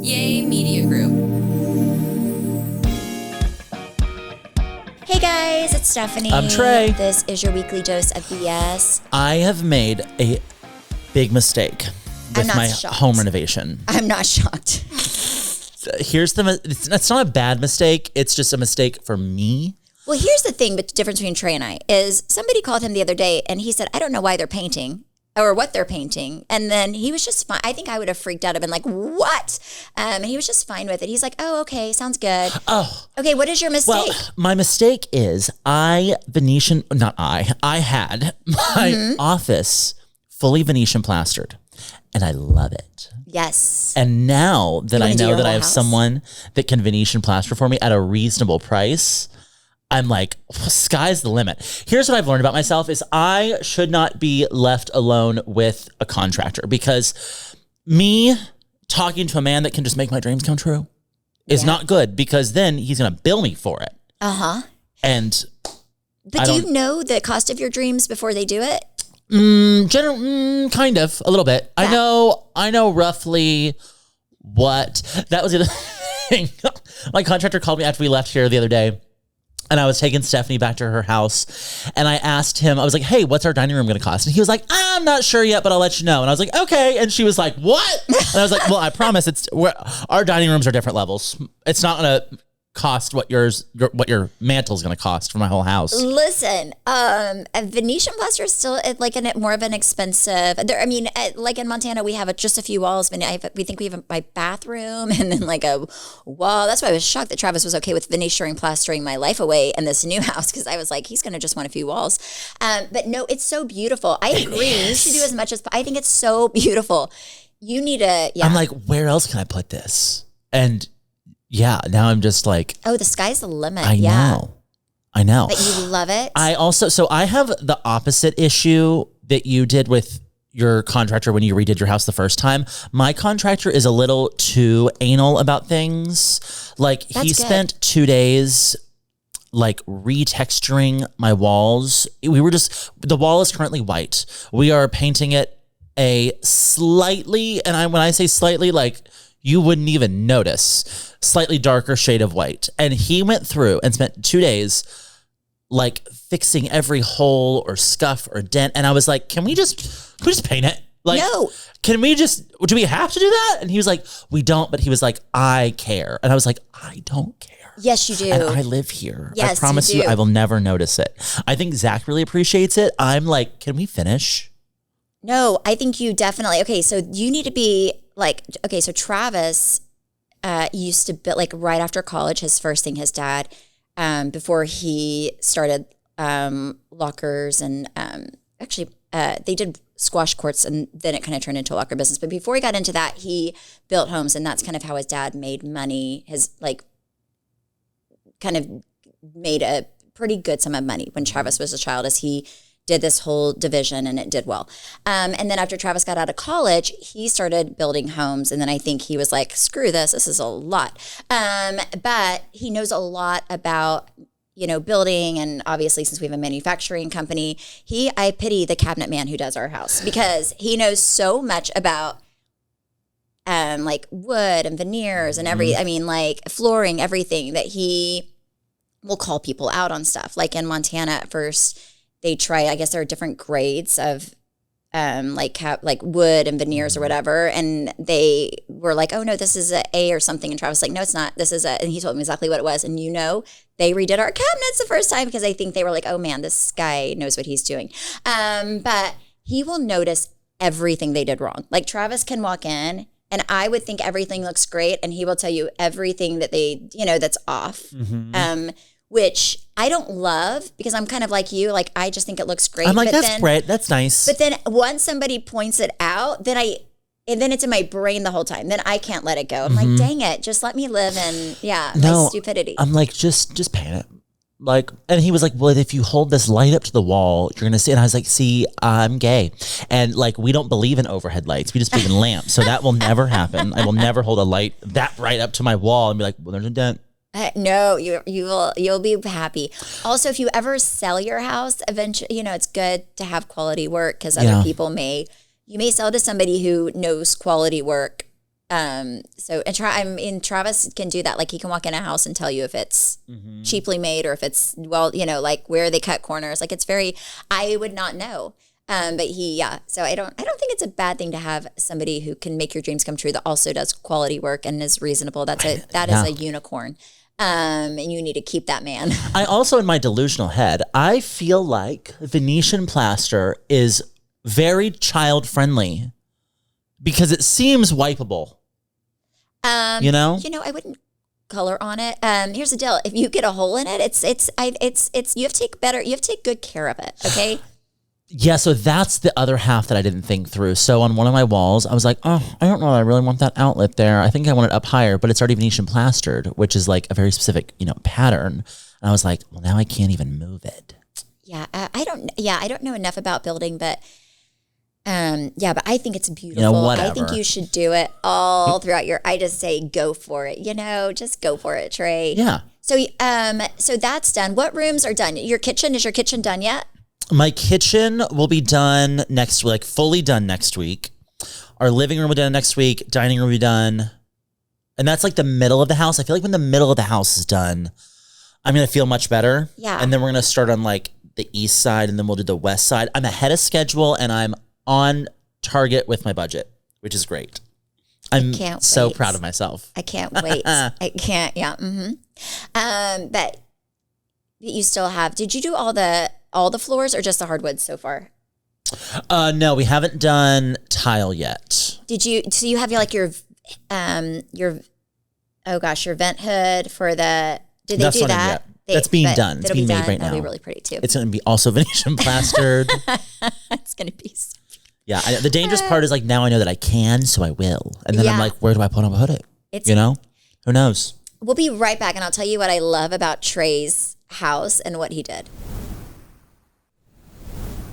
Yay Media Group. Hey guys, it's Stephanie. I'm Trey. This is your weekly dose of BS. I have made a big mistake with my home renovation. I'm not shocked. It's not a bad mistake. It's just a mistake for me. Well, here's the thing, but the difference between Trey and I is somebody called him the other day and he said, I don't know why they're painting or what they're painting. And then he was just fine. I think I would have freaked out and been like, what? And he was just fine with it. He's like, oh, okay, sounds good. Oh. Okay, what is your mistake? Well, my mistake is I had my office fully Venetian plastered and I love it. Yes. And now that I know that I have house? someone that can Venetian plaster for me at a reasonable price, I'm like, sky's the limit. Here's what I've learned about myself is I should not be left alone with a contractor because me talking to a man that can just make my dreams come true is not good because then he's going to bill me for it. Uh-huh. And But do you know the cost of your dreams before they do it? Kind of, a little bit. Yeah. I know roughly what, that was the other thing. My contractor called me after we left here the other day. And I was taking Stephanie back to her house and I asked him, I was like, hey, what's our dining room going to cost? And he was like, I'm not sure yet, but I'll let you know. And I was like, okay. And she was like, what? And I was like, well, I promise our dining rooms are different levels. It's not going to cost what your mantle is going to cost for my whole house. Listen, a Venetian plaster is still like more of an expensive. Like in Montana, we have just a few walls. We think we have my bathroom and then like a wall. That's why I was shocked that Travis was okay with Venetian plastering my life away in this new house because I was like, he's going to just want a few walls. But no, it's so beautiful. I agree. You should do as much as. I think it's so beautiful. You need a. Yeah. I'm like, where else can I put this? And yeah, now I'm just like, oh, the sky's the limit. I know. But you love it. So I have the opposite issue that you did with your contractor when you redid your house the first time. My contractor is a little too anal about things. Like he spent 2 days like retexturing my walls. The wall is currently white. We are painting it a slightly, and when I say slightly, like you wouldn't even notice, slightly darker shade of white. And he went through and spent 2 days like fixing every hole or scuff or dent. And I was like, can we just paint it? Like, no. Do we have to do that? And he was like, we don't. But he was like, I care. And I was like, I don't care. Yes, you do. And I live here. Yes, I promise you, I will never notice it. I think Zach really appreciates it. I'm like, can we finish? No, I think you definitely. Okay, so you need to be like, okay, so Travis used to build, like right after college, his first thing, his dad, before he started lockers and actually they did squash courts and then it kind of turned into a locker business. But before he got into that, he built homes and that's kind of how his dad made money. His kind of made a pretty good sum of money when Travis was a child as he did this whole division and it did well. And then after Travis got out of college, he started building homes. And then I think he was like, screw this is a lot. But he knows a lot about, building. And obviously since we have a manufacturing company, I pity the cabinet man who does our house because he knows so much about like wood and veneers and like flooring, everything that he will call people out on stuff. Like in Montana at first, they try, I guess there are different grades of like wood and veneers or whatever. And they were like, oh no, this is A or something. And Travis was like, no, it's not. This is and he told me exactly what it was. And they redid our cabinets the first time because I think they were like, oh man, this guy knows what he's doing. But he will notice everything they did wrong. Like Travis can walk in and I would think everything looks great. And he will tell you everything that they, that's off. Mm-hmm. Which I don't love because I'm kind of like you. Like, I just think it looks great. I'm like, that's great. That's nice. But then once somebody points it out, then it's in my brain the whole time. Then I can't let it go. I'm like, dang it. Just let me live in, my stupidity. I'm like, just paint it. Like, and he was like, well, if you hold this light up to the wall, you're going to see. And I was like, see, I'm gay. And like, we don't believe in overhead lights. We just believe in lamps. So that will never happen. I will never hold a light that bright up to my wall and be like, well, there's a dent. No, you'll be happy. Also, if you ever sell your house, eventually, it's good to have quality work because other people you may sell to somebody who knows quality work Travis can do that. Like he can walk in a house and tell you if it's cheaply made or if it's, like where they cut corners. Like it's I would not know. But so I don't think it's a bad thing to have somebody who can make your dreams come true that also does quality work and is reasonable. That is a unicorn. And you need to keep that man. I also, in my delusional head, I feel like Venetian plaster is very child friendly because it seems wipeable. I wouldn't color on it. Here's the deal: if you get a hole in it, it's you have to take good care of it. Okay. Yeah, so that's the other half that I didn't think through. So on one of my walls, I was like, I don't know, I really want that outlet there. I think I want it up higher, but it's already Venetian plastered, which is like a very specific, pattern. And I was like, well, now I can't even move it. Yeah, I don't know enough about building, but but I think it's beautiful. Whatever. I think you should do it all throughout I just say go for it. Just go for it, Trey. Yeah. So that's done. What rooms are done? Is your kitchen done yet? My kitchen will be done next week, fully done next week. Our living room will be done next week. Dining room will be done. And that's like the middle of the house. I feel like when the middle of the house is done, I'm going to feel much better. Yeah. And then we're going to start on like the east side and then we'll do the west side. I'm ahead of schedule and I'm on target with my budget, which is great. I'm so proud of myself. I can't wait. I can't. Yeah. Mm-hmm. But you still have, did you do all the floors or just the hardwoods so far? No, we haven't done tile yet. So you have your vent hood for the, did they do that? That's being done. It's being made right now. That'll be really pretty too. It's going to be also Venetian plastered. It's going to be so yeah. The dangerous part is like now I know that I can, so I will. And then I'm like, where do I put it? Who knows? We'll be right back and I'll tell you what I love about Trey's house and what he did.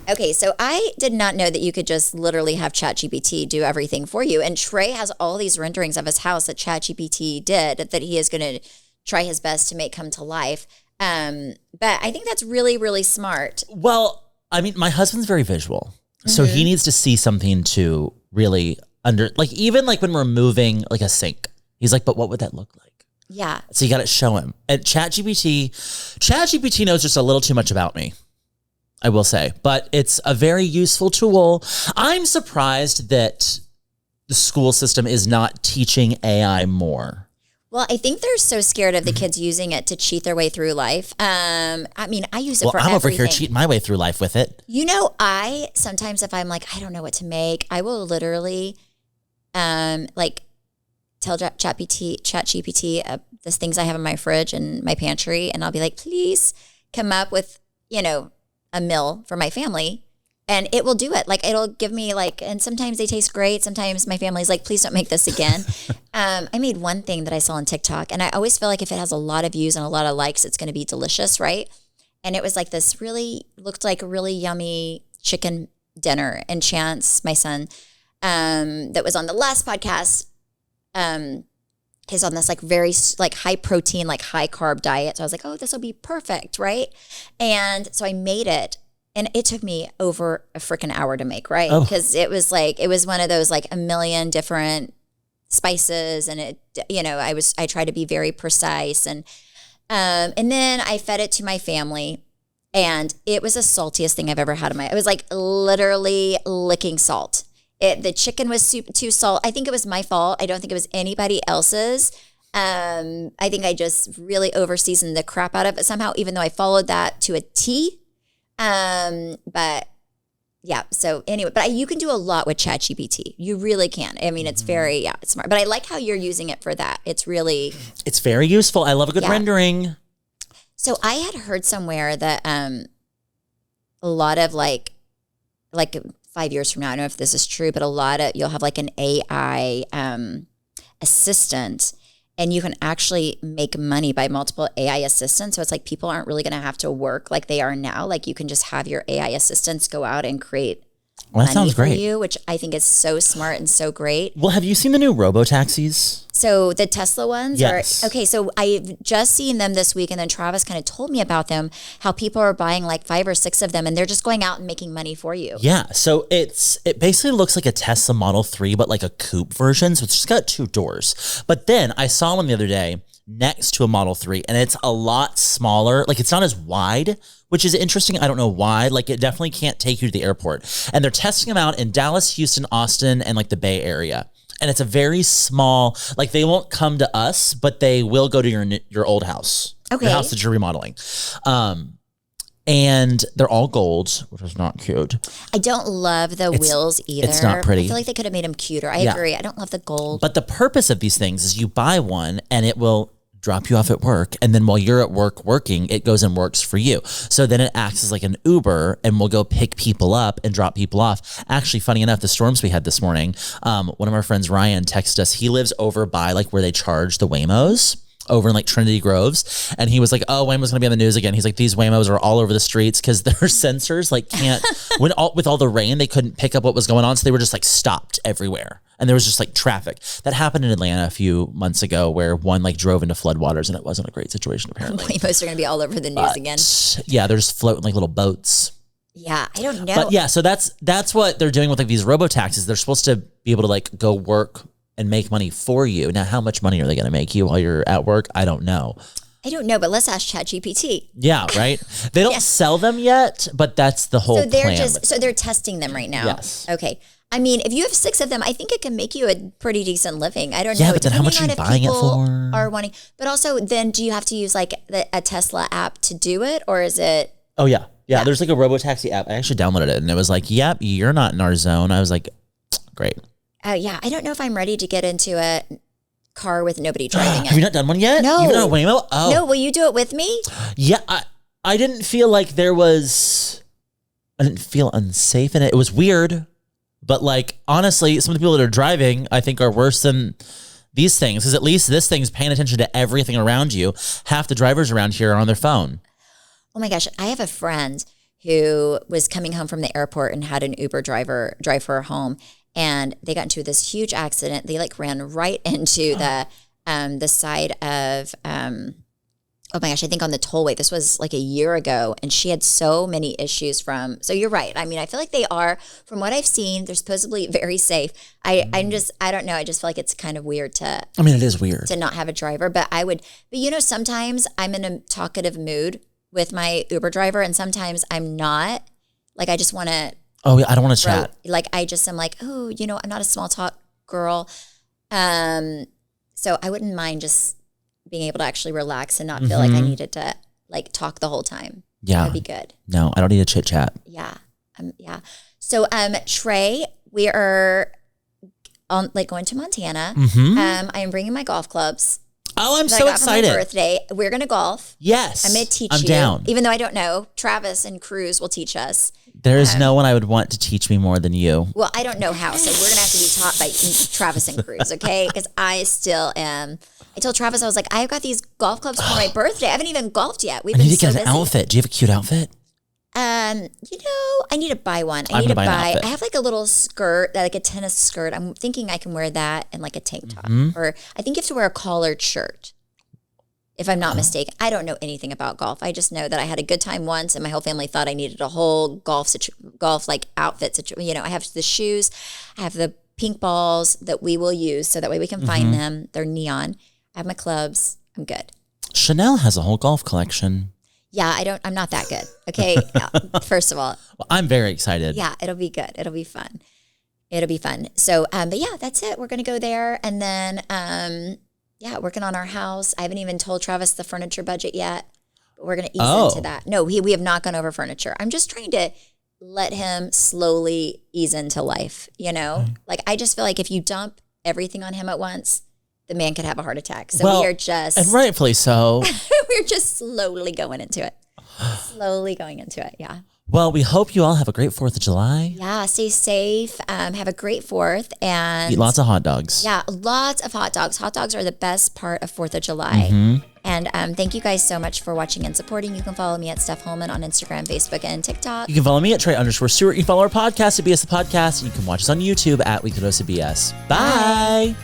Okay, so I did not know that you could just literally have ChatGPT do everything for you. And Trey has all these renderings of his house that ChatGPT did that he is going to try his best to make come to life. But I think that's really, really smart. Well, I mean, my husband's very visual. So he needs to see something to really even like when we're moving like a sink, he's like, but what would that look like? Yeah. So you got to show him. And ChatGPT knows just a little too much about me, I will say, but it's a very useful tool. I'm surprised that the school system is not teaching AI more. Well, I think they're so scared of the kids using it to cheat their way through life. I use it for everything. I'm over here cheating my way through life with it. I sometimes if I'm like, I don't know what to make, I will literally tell ChatGPT the things I have in my fridge and my pantry, and I'll be like, please come up with, a meal for my family. And it will do it. Like it'll give me and sometimes they taste great. Sometimes my family's like, please don't make this again. I made one thing that I saw on TikTok and I always feel like if it has a lot of views and a lot of likes, it's going to be delicious. Right. And it was like this looked like a really yummy chicken dinner. And Chance, my son, that was on the last podcast, is on this very high protein, high carb diet. So I was like, oh, this will be perfect. Right. And so I made it. And it took me over a freaking hour to make, right? Because it was one of those a million different spices, and I tried to be very precise, and then I fed it to my family, and it was the saltiest thing I've ever had it was literally licking salt. The chicken was too salt. I think it was my fault. I don't think it was anybody else's. I think I just really over-seasoned the crap out of it somehow, even though I followed that to a T. But yeah, so anyway, but you can do a lot with ChatGPT. You really can. I mean, it's it's smart, but I like how you're using it for that. It's very useful. I love a good rendering. So I had heard somewhere that, a lot of 5 years from now, I don't know if this is true, but you'll have an AI, assistant. And you can actually make money by multiple AI assistants. So it's people aren't really going to have to work like they are now. You can just have your AI assistants go out and create money for you, which I think is so smart and so great. Well, have you seen the new robo-taxis? So the Tesla ones Yes. are, okay, so I've just seen them this week, and then Travis kind of told me about them, how people are buying like 5 or 6 of them, and they're just going out and making money for you. Yeah, so it basically looks like a Tesla Model 3, but like a coupe version. So it's just got 2 doors. But then I saw one the other day next to a Model 3, and it's a lot smaller. Like it's not as wide, which is interesting. I don't know why. Like it definitely can't take you to the airport. And they're testing them out in Dallas, Houston, Austin, and like the Bay Area. And it's a very small, like they won't come to us, but they will go to your old house. Okay. The house that you're remodeling. And they're all gold, which is not cute. I don't love the wheels either. It's not pretty. I feel like they could have made them cuter. I agree. I don't love the gold. But the purpose of these things is you buy one and it will drop you off at work. And then while you're at work working, it goes and works for you. So then it acts as like an Uber and we'll go pick people up and drop people off. Actually, funny enough, the storms we had this morning, one of our friends, Ryan, texted us. He lives over by like where they charge the Waymos over in like Trinity Groves. And he was like, oh, Waymo's gonna be on the news again. He's like, these Waymos are all over the streets because their sensors like can't, with all the rain, they couldn't pick up what was going on. So they were just like stopped everywhere. And there was just like traffic. That happened in Atlanta a few months ago where one like drove into floodwaters and it wasn't a great situation apparently. Waymos are going to be all over the news again. Yeah, they're just floating like little boats. Yeah, I don't know. But yeah, so that's what they're doing with like these robo-taxis. They're supposed to be able to like go work and make money for you. Now, how much money are they going to make you while you're at work? I don't know. But let's ask ChatGPT. Yeah, right? They don't sell them yet, but that's the whole plan. So they're testing them right now. Yes. Okay. I mean, if you have 6 of them, I think it can make you a pretty decent living. I don't know. Yeah, but then how much are you buying it for? Are wanting, but also then do you have to use like a Tesla app to do it, or is it? Oh, yeah. Yeah, there's like a robo-taxi app. I actually downloaded it and it was like, yep, you're not in our zone. I was like, great. Yeah, I don't know if I'm ready to get into a car with nobody driving it. Have you not done one yet? No. You've done a Waymo? Oh. No, will you do it with me? Yeah, I didn't feel like I didn't feel unsafe in it. It was weird, but like, honestly, some of the people that are driving, I think are worse than these things, because at least this thing's paying attention to everything around you. Half the drivers around here are on their phone. Oh my gosh, I have a friend who was coming home from the airport and had an Uber driver drive her home. And they got into this huge accident. They like ran right into the side of, oh my gosh, I think on the tollway. This was like a year ago. And she had so many issues so you're right. I mean, I feel like they are, from what I've seen, they're supposedly very safe. I don't know. I just feel like it's kind of weird it is weird to not have a driver, but sometimes I'm in a talkative mood with my Uber driver and sometimes I'm not. Like I just want to, oh, yeah, I don't want to chat. Like I'm like, oh, I'm not a small talk girl. So I wouldn't mind just being able to actually relax and not feel like I needed to like talk the whole time. Yeah. That'd be good. No, I don't need a chit chat. Yeah. Yeah. So, Trey, we are on like going to Montana. I am bringing my golf clubs. Oh, I'm so excited. For my birthday. We're going to golf. Yes. I'm going to teach you. I'm down. Even though I don't know, Travis and Cruz will teach us. There is no one I would want to teach me more than you. Well, I don't know how, so we're going to have to be taught by Travis and Cruz, okay? Because I still am. I told Travis, I was like, I've got these golf clubs for my birthday. I haven't even golfed yet. I need to get an outfit. Do you have a cute outfit? I need to buy one. I need to buy an outfit. I have like a little skirt, like a tennis skirt. I'm thinking I can wear that and like a tank top. Or I think you have to wear a collared shirt. If I'm not mistaken. I don't know anything about golf. I just know that I had a good time once and my whole family thought I needed a whole golf like outfit. I have the shoes, I have the pink balls that we will use so that way we can find them. They're neon. I have my clubs. I'm good. Chanel has a whole golf collection. Yeah, I'm not that good. Okay. First of all. Well, I'm very excited. Yeah, it'll be good. It'll be fun. So, but yeah, that's it. We're going to go there and then, working on our house. I haven't even told Travis the furniture budget yet, but we're going to ease into that. No, we have not gone over furniture. I'm just trying to let him slowly ease into life, Like, I just feel like if you dump everything on him at once, the man could have a heart attack. So we are just... And rightfully so. We're just slowly going into it. Yeah. Well, we hope you all have a great 4th of July. Yeah, stay safe. Have a great 4th. And eat lots of hot dogs. Yeah, lots of hot dogs. Hot dogs are the best part of 4th of July. And thank you guys so much for watching and supporting. You can follow me at Steph Hollman on Instagram, Facebook, and TikTok. You can follow me at Trey_Stewart. You can follow our podcast at BS the Podcast. And you can watch us on YouTube at We Could Host a BS. Bye.